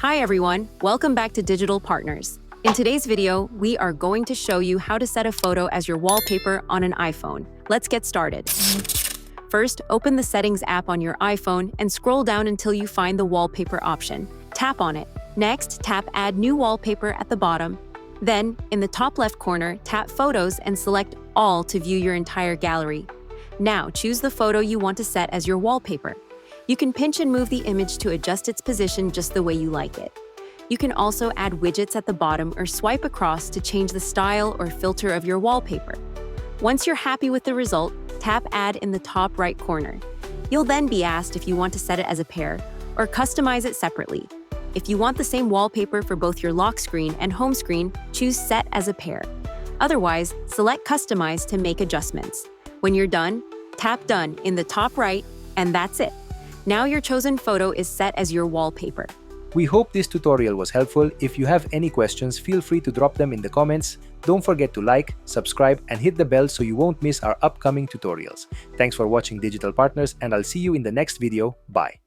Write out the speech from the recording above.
Hi everyone, welcome back to Digital Partners. In today's video, we are going to show you how to set a photo as your wallpaper on an iPhone. Let's get started. First, open the Settings app on your iPhone and scroll down until you find the Wallpaper option. Tap on it. Next, tap Add New Wallpaper at the bottom. Then, in the top left corner, tap Photos and select All to view your entire gallery. Now, choose the photo you want to set as your wallpaper. You can pinch and move the image to adjust its position just the way you like it. You can also add widgets at the bottom or swipe across to change the style or filter of your wallpaper. Once you're happy with the result, tap Add in the top right corner. You'll then be asked if you want to set it as a pair or customize it separately. If you want the same wallpaper for both your lock screen and home screen, choose Set as a pair. Otherwise, select Customize to make adjustments. When you're done, tap Done in the top right, and that's it. Now your chosen photo is set as your wallpaper. We hope this tutorial was helpful. If you have any questions, feel free to drop them in the comments. Don't forget to like, subscribe, and hit the bell so you won't miss our upcoming tutorials. Thanks for watching Digital Partners, and I'll see you in the next video. Bye.